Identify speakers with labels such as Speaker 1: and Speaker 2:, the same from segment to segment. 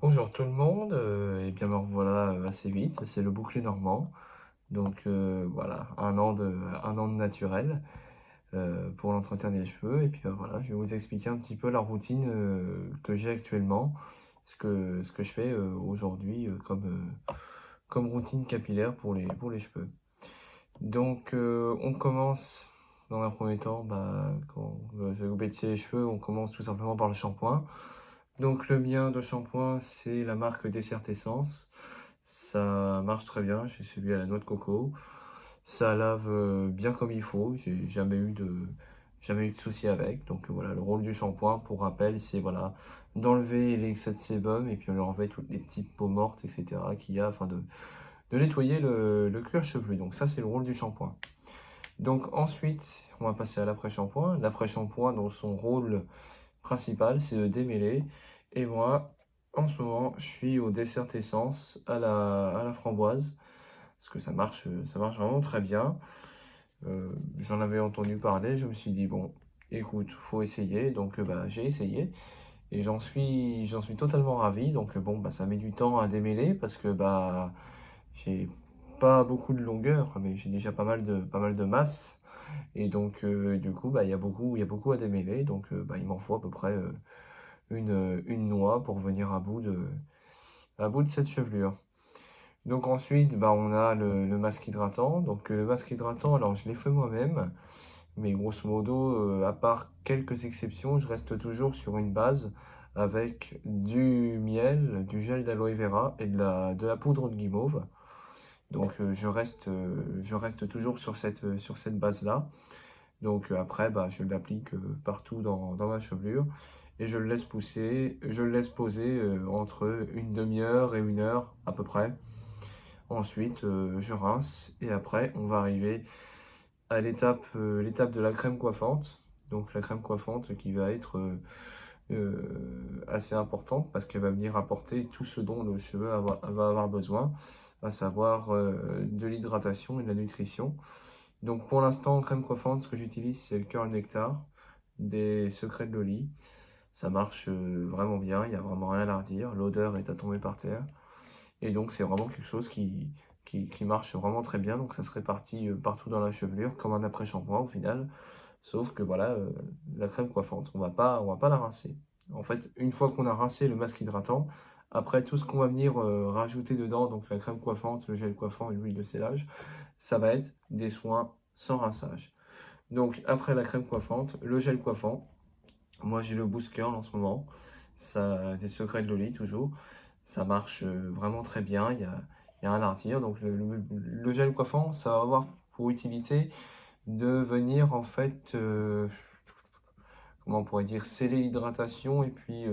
Speaker 1: Bonjour tout le monde, et bien me revoilà assez vite, c'est le bouclier normand. Donc voilà, un an de naturel pour l'entretien des cheveux. Et puis voilà, je vais vous expliquer un petit peu la routine que j'ai actuellement, ce que je fais aujourd'hui comme routine capillaire pour les cheveux. Donc on commence dans un premier temps, quand je vais vous bêtir les cheveux, on commence tout simplement par le shampoing. Donc le mien de shampoing, c'est la marque Dessert Essence. Ça marche très bien, j'ai celui à la noix de coco. Ça lave bien comme il faut, j'ai jamais eu de soucis avec. Donc voilà, le rôle du shampoing, pour rappel, c'est voilà, d'enlever l'excès de sébum et puis on lui enlever toutes les petites peaux mortes, etc. qu'il y a afin de nettoyer le cuir chevelu. Donc ça, c'est le rôle du shampoing. Donc ensuite, on va passer à l'après-shampoing. L'après-shampoing, dans son rôle principal, c'est de démêler. Et moi, en ce moment, je suis au dessert essence à la framboise, parce que ça marche vraiment très bien. J'en avais entendu parler, je me suis dit, bon, écoute, faut essayer. Donc, j'ai essayé et j'en suis totalement ravi. Donc, bon, ça met du temps à démêler parce que j'ai pas beaucoup de longueur, mais j'ai déjà pas mal de masse. Et donc, du coup, il y a beaucoup à démêler. Donc, il m'en faut à peu près une noix pour venir à bout de cette chevelure. Donc ensuite, on a le masque hydratant. Donc le masque hydratant, alors je l'ai fait moi-même, mais grosso modo, à part quelques exceptions, je reste toujours sur une base avec du miel, du gel d'aloe vera et de la poudre de guimauve. Donc je reste toujours sur cette base-là. Donc après, je l'applique partout dans ma chevelure et je le laisse pousser, je le laisse poser entre une demi-heure et une heure à peu près. Ensuite, je rince et après, on va arriver à l'étape de la crème coiffante. Donc la crème coiffante qui va être assez importante parce qu'elle va venir apporter tout ce dont le cheveu va avoir besoin, à savoir de l'hydratation et de la nutrition. Donc pour l'instant, en crème coiffante, ce que j'utilise, c'est le Curl Nectar des Secrets de Loli. Ça marche vraiment bien, il n'y a vraiment rien à redire. L'odeur est à tomber par terre. Et donc c'est vraiment quelque chose qui marche vraiment très bien. Donc ça se répartit partout dans la chevelure, comme un après-shampoing au final. Sauf que voilà, la crème coiffante, on va pas la rincer. En fait, une fois qu'on a rincé le masque hydratant, après tout ce qu'on va venir rajouter dedans, donc la crème coiffante, le gel coiffant et l'huile de sellage, ça va être des soins sans rinçage. Donc après la crème coiffante, le gel coiffant. Moi j'ai le Boost Curl en ce moment. Ça, des secrets de Loli toujours. Ça marche vraiment très bien. Il y a rien à redire. Donc le gel coiffant, ça va avoir pour utilité de venir en fait, comment on pourrait dire, sceller l'hydratation et puis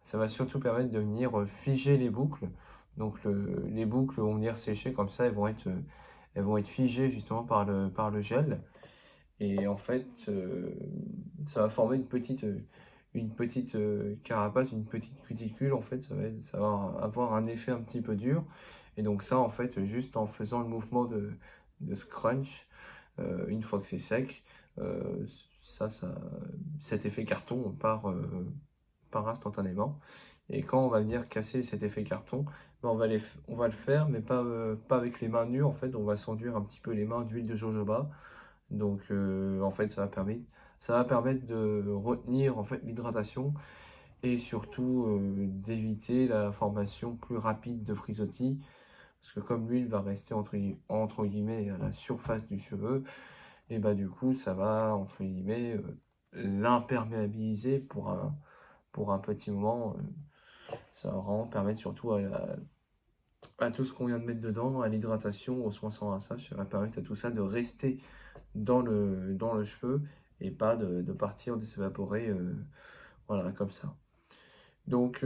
Speaker 1: ça va surtout permettre de venir figer les boucles. Donc les boucles vont venir sécher comme ça, elles vont être figées justement par le gel. Et en fait, ça va former une petite carapace, une petite cuticule. En fait, ça va avoir un effet un petit peu dur. Et donc ça, en fait, juste en faisant le mouvement de scrunch, une fois que c'est sec, euh, ça, ça, cet effet carton part instantanément. Et quand on va venir casser cet effet carton, on va le faire, mais pas avec les mains nues. En fait, on va s'enduire un petit peu les mains d'huile de jojoba. Donc, en fait, ça va permettre de retenir en fait l'hydratation et surtout d'éviter la formation plus rapide de frisottis. Parce que comme l'huile va rester entre guillemets à la surface du cheveu, et du coup, ça va entre guillemets l'imperméabiliser pour un petit moment. Ça va vraiment permettre surtout à tout ce qu'on vient de mettre dedans, à l'hydratation, aux soins sans rinçage, ça va permettre à tout ça de rester dans le cheveu et pas de partir, de s'évaporer, voilà, comme ça. Donc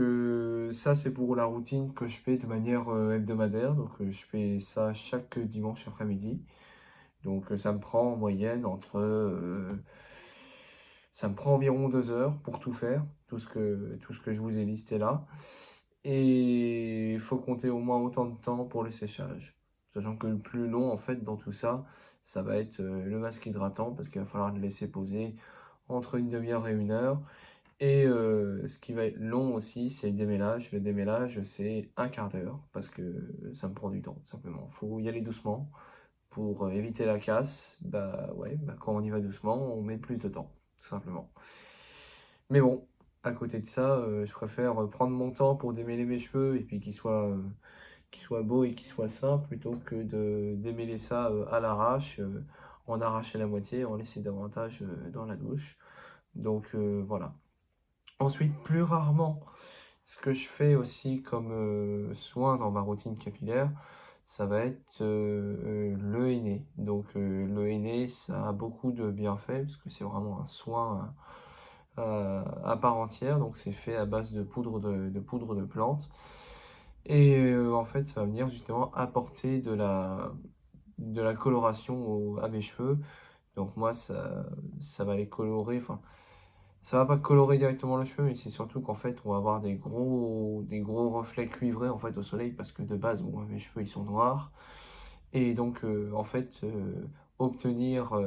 Speaker 1: ça, c'est pour la routine que je fais de manière hebdomadaire. Donc je fais ça chaque dimanche après-midi. Donc ça me prend en moyenne ça me prend environ 2 heures pour tout faire, tout ce que je vous ai listé là. Et il faut compter au moins autant de temps pour le séchage. Sachant que le plus long, en fait, dans tout ça, ça va être le masque hydratant, parce qu'il va falloir le laisser poser entre une demi-heure et une heure. Et ce qui va être long aussi, c'est le démêlage. Le démêlage, c'est un quart d'heure parce que ça me prend du temps, tout simplement. Faut y aller doucement pour, éviter la casse. Bah, ouais, bah, quand on y va doucement, on met plus de temps, tout simplement. Mais bon, à côté de ça, je préfère, prendre mon temps pour démêler mes cheveux et puis qu'ils soient beaux et qu'ils soient sains plutôt que de démêler ça, à l'arrache, en arracher la moitié, en laisser davantage, dans la douche. Donc voilà. Ensuite, plus rarement, ce que je fais aussi comme, soin dans ma routine capillaire, ça va être, le henné. Donc le henné, ça a beaucoup de bienfaits parce que c'est vraiment un soin, à part entière. Donc c'est fait à base de poudre de plante et en fait, ça va venir justement apporter de la coloration à mes cheveux. Donc moi, ça va les colorer, enfin, ça va pas colorer directement le cheveu, mais c'est surtout qu'en fait, on va avoir des gros reflets cuivrés en fait au soleil parce que de base, bon, mes cheveux ils sont noirs et donc en fait, obtenir,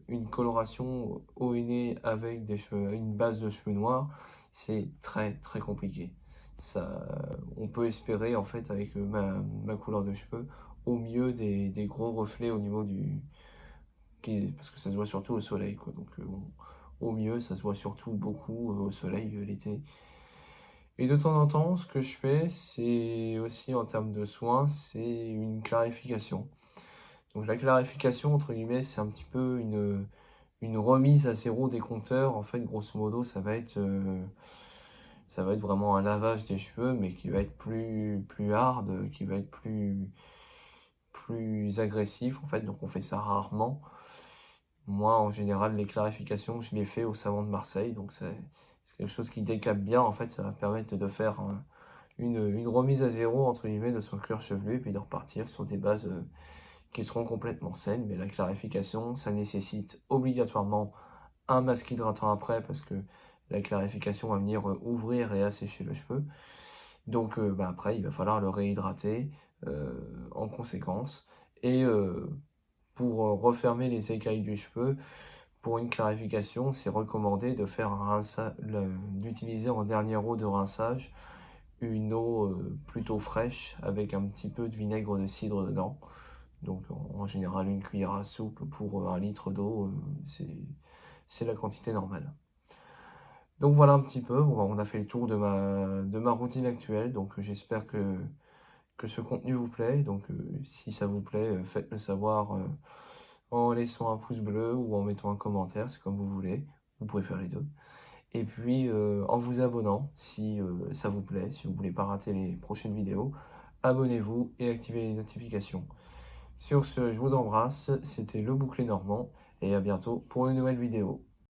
Speaker 1: une coloration au henné avec des cheveux une base de cheveux noirs, c'est très, très compliqué. Ça on peut espérer en fait avec, ma couleur de cheveux, au mieux des gros reflets au niveau du parce que ça se voit surtout au soleil, quoi. Donc, au mieux, ça se voit surtout beaucoup au soleil l'été. Et de temps en temps, ce que je fais, c'est aussi en termes de soins, c'est une clarification. Donc, la clarification, entre guillemets, c'est un petit peu une remise à zéro des compteurs. En fait, grosso modo, ça va être vraiment un lavage des cheveux, mais qui va être plus hard, qui va être plus agressif, en fait. Donc, on fait ça rarement. Moi, en général, les clarifications, je les fais au savon de Marseille, donc c'est quelque chose qui décape bien. En fait, ça va permettre de faire une remise à zéro, entre guillemets, de son cuir chevelu, et puis de repartir sur des bases qui seront complètement saines. Mais la clarification, ça nécessite obligatoirement un masque hydratant après, parce que la clarification va venir ouvrir et assécher le cheveu. Donc bah, après, il va falloir le réhydrater en conséquence. Et pour refermer les écailles du cheveu, pour une clarification, c'est recommandé de faire d'utiliser en dernière eau de rinçage une eau plutôt fraîche avec un petit peu de vinaigre de cidre dedans. Donc en général une cuillère à soupe pour 1 litre d'eau, c'est la quantité normale. Donc voilà un petit peu, bon, bah, on a fait le tour de ma routine actuelle, donc j'espère que ce contenu vous plaît. Donc si ça vous plaît, faites-le savoir en laissant un pouce bleu ou en mettant un commentaire, c'est comme vous voulez. Vous pouvez faire les deux. Et puis en vous abonnant si ça vous plaît, si vous voulez pas rater les prochaines vidéos, abonnez-vous et activez les notifications. Sur ce, je vous embrasse, c'était Le Bouclé Normand et à bientôt pour une nouvelle vidéo.